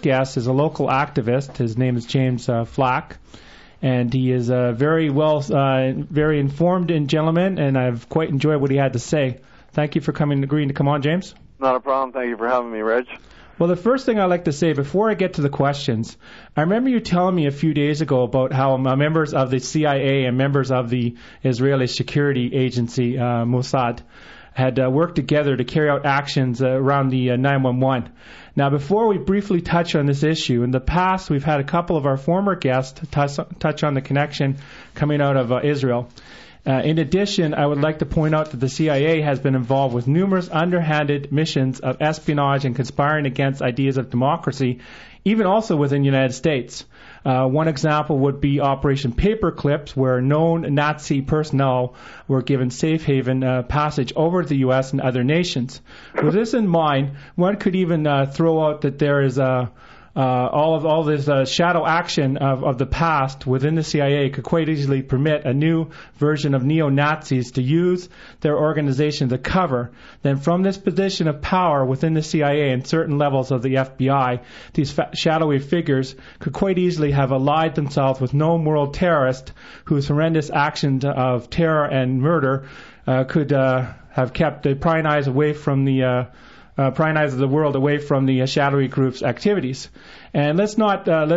first guest is a local activist. His name is James Flack, and he is a very informed gentleman, and I've quite enjoyed what he had to say. Thank you for agreeing to come on, James. Not a problem. Thank you for having me, Reg. Well, the first thing I'd like to say before I get to the questions, I remember you telling me a few days ago about how members of the CIA and members of the Israeli security agency, Mossad, had worked together to carry out actions around the 911. Now, before we briefly touch on this issue, in the past we've had a couple of our former guests touch on the connection coming out of Israel. In addition, I would like to point out that the CIA has been involved with numerous underhanded missions of espionage and conspiring against ideas of democracy, even also within the United States. One example would be Operation Paperclips, where known Nazi personnel were given safe haven passage over to the U.S. and other nations. With this in mind, one could even throw out that there is all this shadow action of the past within the CIA could quite easily permit a new version of neo-Nazis to use their organization to cover. Then from this position of power within the CIA and certain levels of the FBI, these shadowy figures could quite easily have allied themselves with known world terrorists whose horrendous actions of terror and murder could have kept the prying eyes away from the prying eyes of the world away from the shadowy group's activities. And let's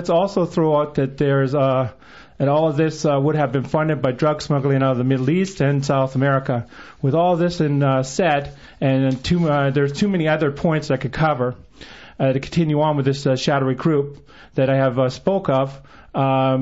also throw out that there's and all of this would have been funded by drug smuggling out of the Middle East and South America. With all this said, and there's too many other points I could cover to continue on with this shadowy group that I have spoke of.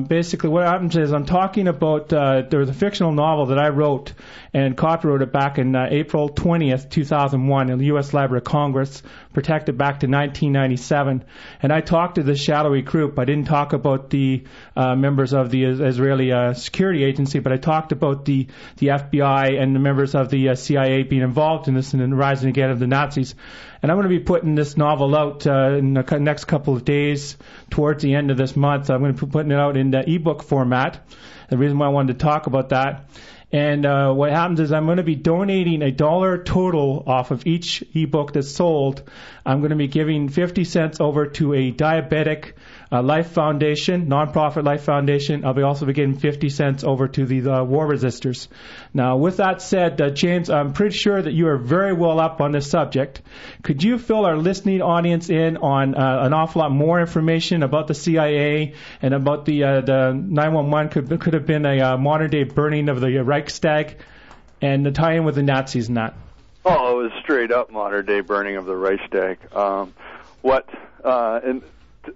Basically, what happens is I'm talking about there was a fictional novel that I wrote and copyrighted back in April 20th, 2001 in the U.S. Library of Congress, protected back to 1997. And I talked to the shadowy group. I didn't talk about the members of the Israeli security agency, but I talked about the FBI and the members of the CIA being involved in this and the rising again of the Nazis. And I'm going to be putting this novel out in the next couple of days towards the end of this month. I'm going to be putting it out in the ebook format. The reason why I wanted to talk about that. And what happens is I'm going to be donating $1 total off of each ebook that's sold. I'm going to be giving 50 cents over to a diabetic life foundation, nonprofit life foundation. I'll be also be giving 50 cents over to the war resistors. Now, with that said, James, I'm pretty sure that you are very well up on this subject. Could you fill our listening audience in on an awful lot more information about the CIA and about the 911 could have been a modern day burning of the Reichstag and the tie-in with the Nazis and that? Oh, it was straight up modern day burning of the Reichstag.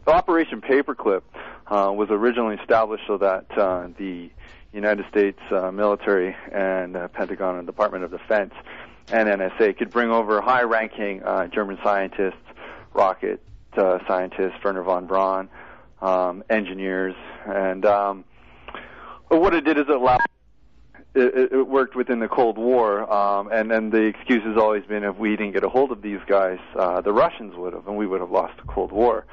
Operation Paperclip was originally established so that the United States military and Pentagon and Department of Defense and NSA could bring over high-ranking German scientists, rocket scientists, Wernher von Braun, engineers, and what it did is it worked within the Cold War, and then the excuse has always been if we didn't get a hold of these guys, the Russians would have, and we would have lost the Cold War.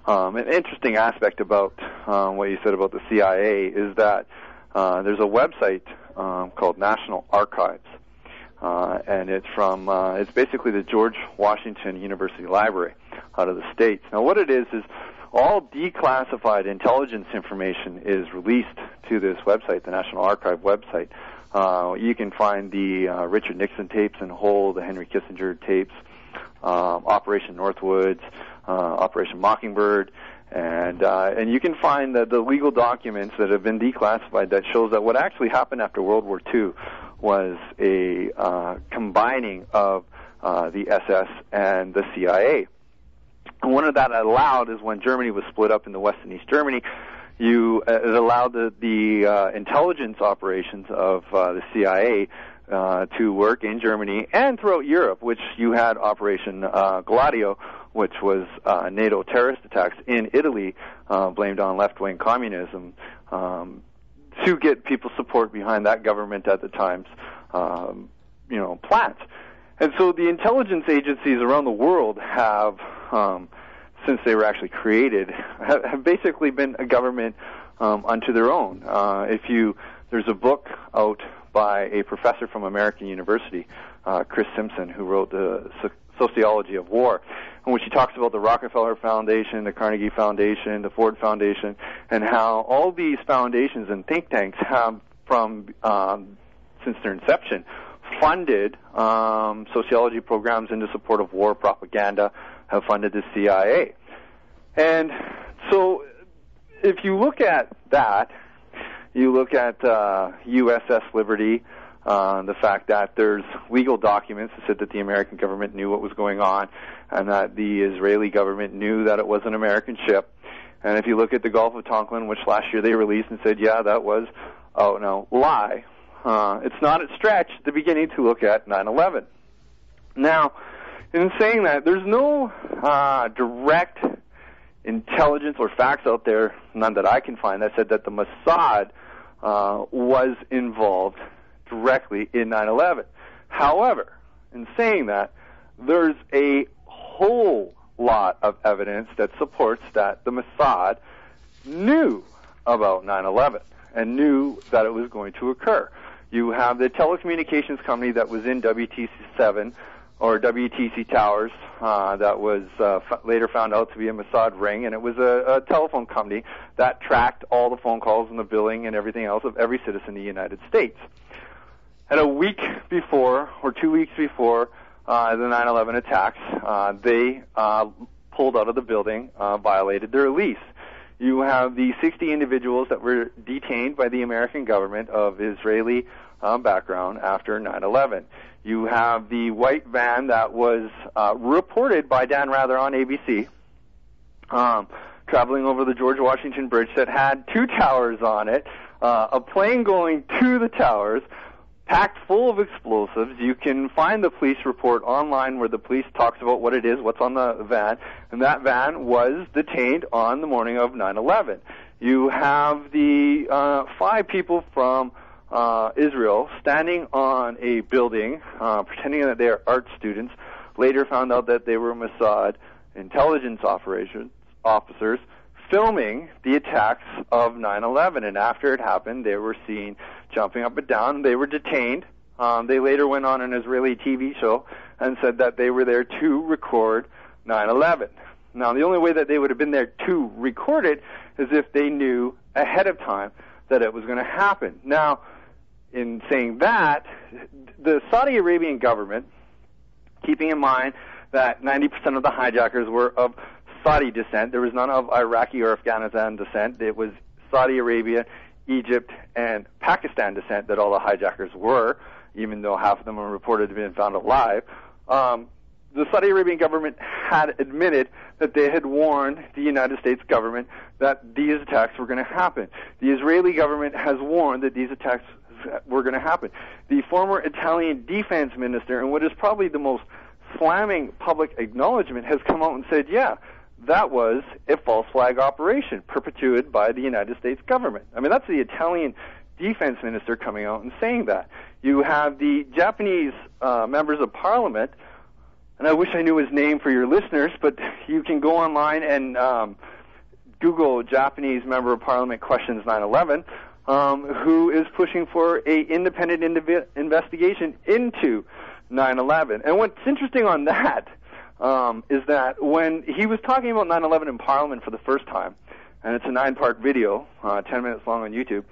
An interesting aspect about what you said about the CIA is that there's a website called National Archives, and it's basically the George Washington University Library out of the States. Now, what it is all declassified intelligence information is released to this website, the National Archive website. You can find the Richard Nixon tapes in whole, the Henry Kissinger tapes, Operation Northwoods, Operation Mockingbird, and you can find the legal documents that have been declassified that shows that what actually happened after World War II was a combining of the SS and the CIA. And one of that allowed is when Germany was split up into West and East Germany, it allowed the intelligence operations of the CIA to work in Germany and throughout Europe, which you had Operation Gladio, which was NATO terrorist attacks in Italy, blamed on left-wing communism, to get people's support behind that government at the time's, plans. And so the intelligence agencies around the world have, since they were actually created, have basically been a government unto their own. There's a book out by a professor from American University, Chris Simpson, who wrote The Sociology of War, in which he talks about the Rockefeller Foundation, the Carnegie Foundation, the Ford Foundation, and how all these foundations and think tanks have, from since their inception, funded sociology programs into support of war propaganda, have funded the CIA. And so if you look at that, you look at USS Liberty, the fact that there's legal documents that said that the American government knew what was going on and that the Israeli government knew that it was an American ship. And if you look at the Gulf of Tonkin, which last year they released and said, yeah, that was, lie. It's not a stretch at the beginning to look at 9/11. Now, in saying that, there's no direct intelligence or facts out there, none that I can find, that said that the Mossad was involved directly in 9/11. However, in saying that, there's a whole lot of evidence that supports that the Mossad knew about 9/11 and knew that it was going to occur. You have the telecommunications company that was in WTC-7 or WTC Towers that was later found out to be a Mossad ring, and it was a telephone company that tracked all the phone calls and the billing and everything else of every citizen in the United States. And a week before, or 2 weeks before the 9/11 attacks, they pulled out of the building, violated their lease. You have the 60 individuals that were detained by the American government of Israeli background after 9/11. You have the white van that was reported by Dan Rather on ABC, traveling over the George Washington Bridge that had 2 towers on it, a plane going to the towers, packed full of explosives. You can find the police report online where the police talks about what it is, what's on the van, and that van was detained on the morning of 9/11. You have the 5 people from Israel standing on a building, pretending that they are art students, later found out that they were Mossad intelligence officers, filming the attacks of 9/11, and after it happened, they were seen jumping up and down. They were detained. They later went on an Israeli TV show and said that they were there to record 9/11. Now, the only way that they would have been there to record it is if they knew ahead of time that it was going to happen. Now, in saying that, the Saudi Arabian government, keeping in mind that 90% of the hijackers were of Saudi descent. There was none of Iraqi or Afghanistan descent. It was Saudi Arabia, Egypt, and Pakistan descent that all the hijackers were, even though half of them were reported to have been found alive. The Saudi Arabian government had admitted that they had warned the United States government that these attacks were going to happen. The Israeli government has warned that these attacks were going to happen. The former Italian defense minister, and what is probably the most slamming public acknowledgement, has come out and said, yeah, that was a false flag operation perpetuated by the United States government. I mean, that's the Italian defense minister coming out and saying that. You have the Japanese members of parliament, and I wish I knew his name for your listeners, but you can go online and Google Japanese member of parliament questions 9/11, who is pushing for a independent investigation into 9/11. And what's interesting on that is that when he was talking about 9/11 in Parliament for the first time, and it's a 9-part video, 10 minutes long on YouTube,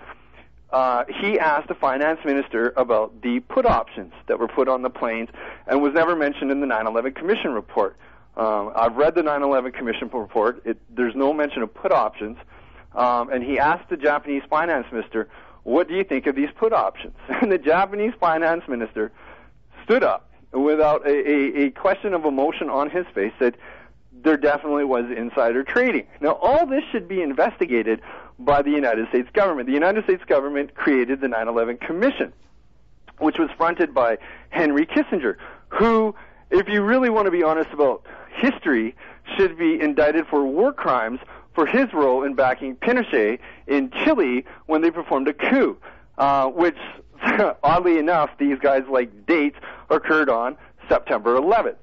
he asked the finance minister about the put options that were put on the planes and was never mentioned in the 9/11 Commission report. I've read the 9/11 Commission report. There's no mention of put options. And he asked the Japanese finance minister, what do you think of these put options? And the Japanese finance minister stood up without a question of emotion on his face, said there definitely was insider trading. Now, all this should be investigated by the United States government. The United States government created the 9/11 Commission, which was fronted by Henry Kissinger, who, if you really want to be honest about history, should be indicted for war crimes for his role in backing Pinochet in Chile when they performed a coup, which, oddly enough, these guys like dates occurred on September 11th.